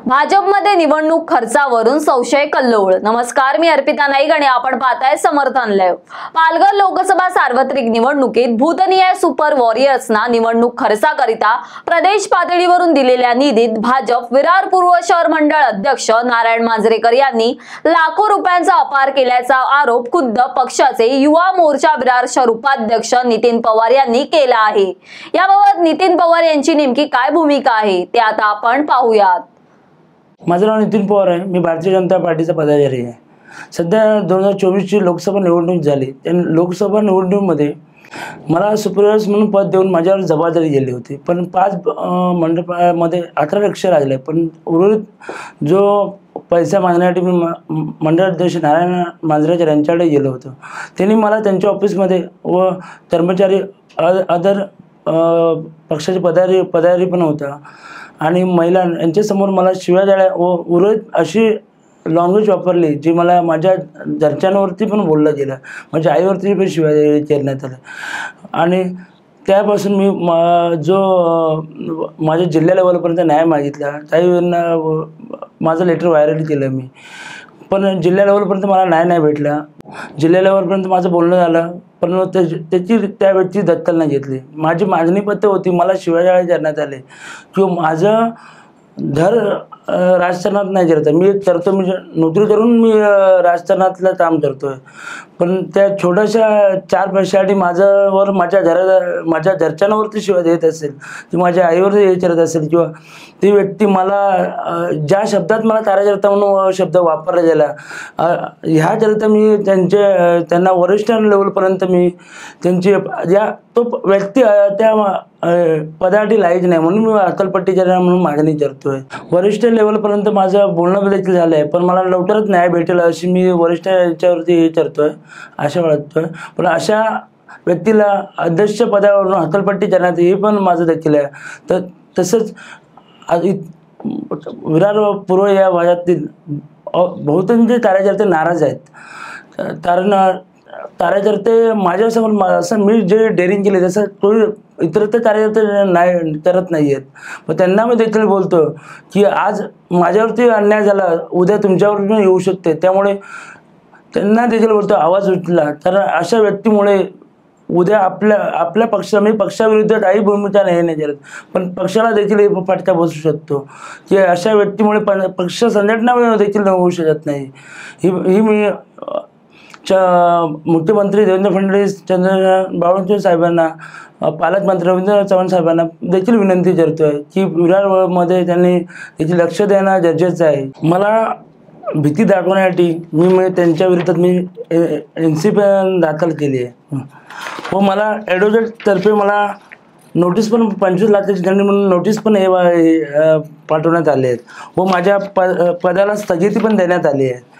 भाजपमध्ये निवडणूक खर्चावरून संशय कल्लोळ। नमस्कार, मी अर्पिता नाईक आणि आपण पाहताय समर्थन लाईव्ह। पालघर लोकसभा सार्वत्रिक निवडणुकीत भूतनिया सुपर वॉरियर्सना निवडणूक खर्चाकरिता प्रदेश पातळीवरून दिलेल्या निधीत भाजप विरार पूर्व शहर मंडळ अध्यक्ष नारायण मांजरेकर यांनी लाखो रुपयांचा अपार केल्याचा आरोप खुद्द पक्षाचे युवा मोर्चा विरार शहर उपाध्यक्ष नितीन पवार यांनी केला आहे। याबाबत नितीन पवार यांची नेमकी काय भूमिका आहे ते आता आपण पाहूयात। माझं नाव नितीन पवार आहे। मी भारतीय जनता पार्टीचा पदाधिकारी आहे। सध्या 2024 ची लोकसभा निवडणूक झाली। त्या लोकसभा निवडणुकीमध्ये मला सुपरवायझर म्हणून पद देऊन माझ्यावर जबाबदारी दिली होती, पण 5 मंडळामध्ये 18 लक्ष लागले। पण उर्वरित जो पैसा मागण्यासाठी मी मंडळाध्यक्ष नारायण मांजरेकर यांच्याकडे गेलो होतो। त्यांनी मला त्यांच्या ऑफिसमध्ये व कर्मचारी अदर पक्षाचे पदाधिकारी पण होता आणि महिला यांच्यासमोर मला शिव्यागाळ्या व उर्वरित अशी लँग्वेज वापरली जी मला माझ्या घरच्यांवरती पण बोललं गेलं, माझ्या आईवरती पण शिव्या करण्यात आल्या। आणि त्यापासून मी जो माझ्या जिल्हा लेवलपर्यंत न्याय मागितला, त्यावेळेला माझं लेटर व्हायरल केलं मी, पण जिल्हा लेवलपर्यंत मला न्याय नाही भेटला। जिल्हा लेवलपर्यंत माझं बोलणं झालं, पण त्याची त्या व्यक्ती दखल नाही घेतली। माझी मागणी पत्र होती, मला शिवाजाळी करण्यात आले किंवा माझं घर राजकारणात नाही करत मी करतो, मी नोकरी करून मी राजकारणातलं काम करतोय, पण त्या छोट्याशा 4 पैशासाठी माझ्यावर माझ्या घरच्यांवरती शिवाय देत असेल, ती माझ्या आईवरती हे करत असेल किंवा ती व्यक्ती मला ज्या शब्दात मला कार्यकर्ता म्हणून शब्द वापरला गेला, ह्या करता मी त्यांना वरिष्ठ लेवलपर्यंत मी त्यांची तो व्यक्ती त्या पदासाठी लायक नाही म्हणून मी अकलपट्टी करणार म्हणून मागणी करतोय। वरिष्ठ लेवलपर्यंत माझं बोलणं देखील झालं आहे, पण मला लवकरच न्याय भेटेल अशी मी वरिष्ठ याच्यावरती हे करतोय, आशा बाळगतोय। पण अशा व्यक्तीला अध्यक्ष पदावरून हकलपट्टी करण्यात हे पण माझं देखील आहे। तर तसंच विरार पूर्व या भागातील बहुतांश कार्यकर्ते नाराज आहेत, कारण कार्यकर्ते माझ्यासमोर असं मी जे डेअरिंग केले तसं कोणी इतर कार्यकर्ते नाही करत नाही आहेत। मग त्यांना मी देखील बोलतो की आज माझ्यावरती अन्याय झाला, उद्या तुमच्यावर पण येऊ शकते, त्यामुळे त्यांना देखील बोलतो आवाज उठला, कारण अशा व्यक्तीमुळे उद्या आपल्या पक्षाविरुद्ध काही भूमिका नाही करत, पण पक्षाला देखील फटका बसू शकतो की अशा व्यक्तीमुळे पक्ष संघटना देखील होऊ शकत नाही। ही मी मुख्यमंत्री देवेंद्र फडणवीस, चंद्रकांत बावनकुळे साहेबांना, पालकमंत्री रवींद्र चव्हाण साहेबांना देखील विनंती करतोय की विरारमध्ये त्यांनी देखील लक्ष देणं गरजेचं आहे। मला भीती दाखवण्यासाठी मी त्यांच्या विरोधात मी NCP दाखल केली आहे व मला ॲडव्होकेटतर्फे मला नोटीस पण 25 लाखाची दंड म्हणून नोटीस पण पाठवण्यात आले आहेत व माझ्या पदाला स्थगिती पण देण्यात आली आहे।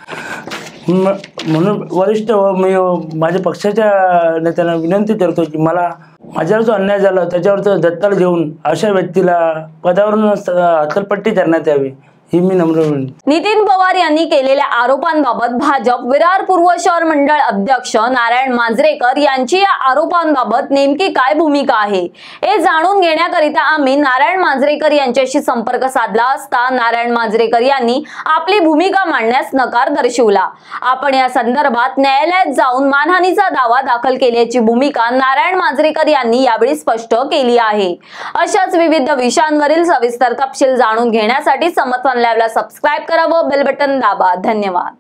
म्हणून वरिष्ठ व मी माझ्या पक्षाच्या नेत्यांना विनंती करतो की मला माझ्यावर जो अन्याय झाला त्याच्यावर दत्तल घेऊन अशा व्यक्तीला पदावरून हकलपट्टी करण्यात यावी, ही मी नम्र विनंती। नितीन पवार यांनी केलेल्या आरोपांबाबत भाजप विरार पूर्व शहर मंडळ अध्यक्ष नारायण मांजरेकर यांची या आरोपांबाबत नेमकी काय भूमिका आहे हे जाणून घेण्याकरिता आम्ही नारायण मांजरेकर यांच्याशी संपर्क साधला असता नारायण मांजरेकर यांनी आपली भूमिका मांडण्यास नकार दर्शवला। आपण या संदर्भात न्यायालयात जाऊन मानहानीचा दावा दाखल केल्याची भूमिका नारायण मांजरेकर यांनी यावेळी स्पष्ट केली आहे। अशाच विविध विषयांवरील सविस्तर तपशील जाणून घेण्यासाठी समर्थन लाईव्हला सबस्क्राइब करा व बेल बटन दाबा। धन्यवाद।